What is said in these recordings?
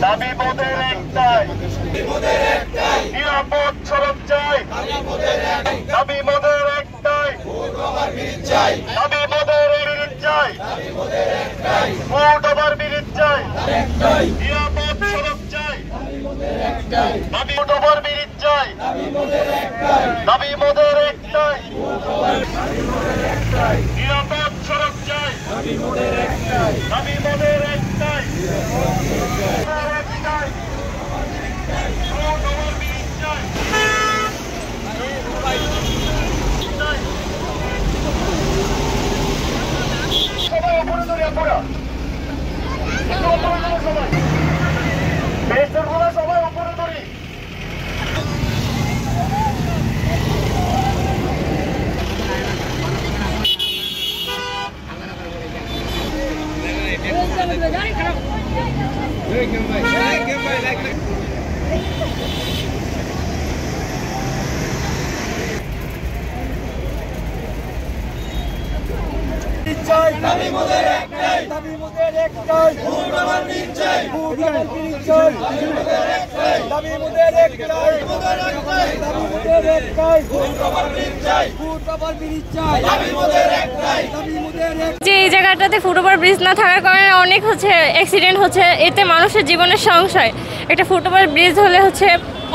দাবি মোদের একটাই, নিরাপদ সড়ক চাই। দাবি মোদের একটাই, দাবি মোদের ব্রিজ চাই। ফুট ওভার ব্রিজ চাই, নিরাপদ সড়ক চাই। দাবি ফুট ওভার ব্রিজ চাই, দাবি মোদের একটাই, নিরাপদ সড়ক চাই। দাবি মোদের একটাই, দাবি মোদের একটাই, ফুট ওভার ব্রিজ চাই। সবাই উপরে ধরে আমরা একটু উপরে ধরে সবাই বেস্টের গুলো সবাই উপরে ধরি। দাবি মোদের একটাই, দাবি মোদের একটাই, ফুট ওভার ব্রিজ চাই। ফুট ওভার ব্রিজ চাই, দাবি মোদের একটাই, দাবি মোদের একটাই, দাবি মোদের একটাই, ফুট ওভার ব্রিজ চাই। ফুট ওভার ব্রিজ চাই, দাবি মোদের একটাই, দাবি মোদের একটাই। যে এই জায়গাটাতে ফুট ওভার ব্রিজ না থাকার কারণে অনেক অ্যাক্সিডেন্ট হচ্ছে, এতে মানুষের জীবনের সংশয়। একটা ফুট ওভার ব্রিজ হলে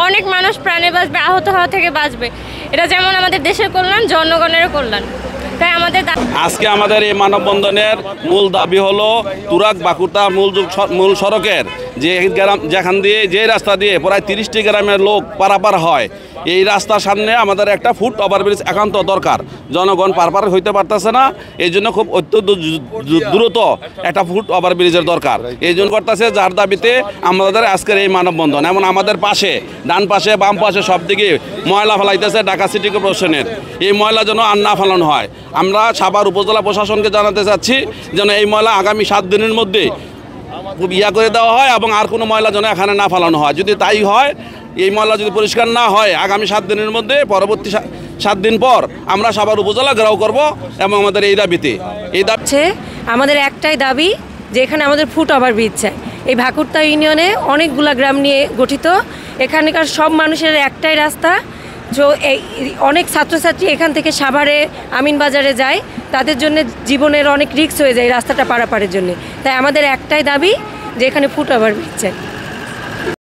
অনেক মানুষ প্রাণে বাঁচবে, আহত হওয়া থেকে বাঁচবে। এটা যেমন আমাদের দেশের কল্যাণ, জনগণের কল্যাণ। তাই আজকে আমাদের এই মানববন্ধনের মূল দাবি হলো তুরাগ বাকুরতা মূল সড়কের যেখান দিয়ে যে রাস্তা দিয়ে প্রায় 30টি গ্রামের লোক পারাপার হয়, এই রাস্তার সামনে আমাদের একটা ফুট ওভারব্রিজ একান্ত দরকার। জনগণ পারাপার হইতে পারতেছে না, এই জন্য খুব অত্যন্ত দ্রুত একটা ফুট ওভারব্রিজের দরকার। এই জন্য করতেছে, যার দাবিতে আমাদের আজকের এই মানববন্ধন। এমন আমাদের পাশে, ডান পাশে, বাম পাশে সব দিকে ময়লা ফেলাইতেছে ঢাকা সিটি কর্পোরেশনের। এই ময়লা যেন আর না ফেলানো হয়। আমরা সাভার উপজেলা প্রশাসনকে জানাতে চাচ্ছি যেন এই ময়লা আগামী 7 দিনের মধ্যে করে দেওয়া হয় এবং আর কোনো ময়লা যেন এখানে না ফেলানো হয়। যদি তাই হয়, এই ময়লা যদি পরিষ্কার না হয়, আগামী 7 দিনের মধ্যে পরবর্তী 7 দিন পর আমরা সাভার উপজেলা ঘেরাও করব এবং আমাদের এই দাবিতে আমাদের একটাই দাবি যে এখানে আমাদের ফুট ওভারব্রিজ চাই। এই ভাকুরতা ইউনিয়নে অনেকগুলা গ্রাম নিয়ে গঠিত, এখানকার সব মানুষের একটাই রাস্তা। এই অনেক ছাত্রছাত্রী এখান থেকে সাভারে, আমিনবাজারে যায়, তাদের জন্য জীবনের অনেক রিস্ক হয়ে যায় রাস্তাটা পারাপারের জন্য। তাই আমাদের একটাই দাবি যে এখানে ফুট ওভারব্রিজ চাই।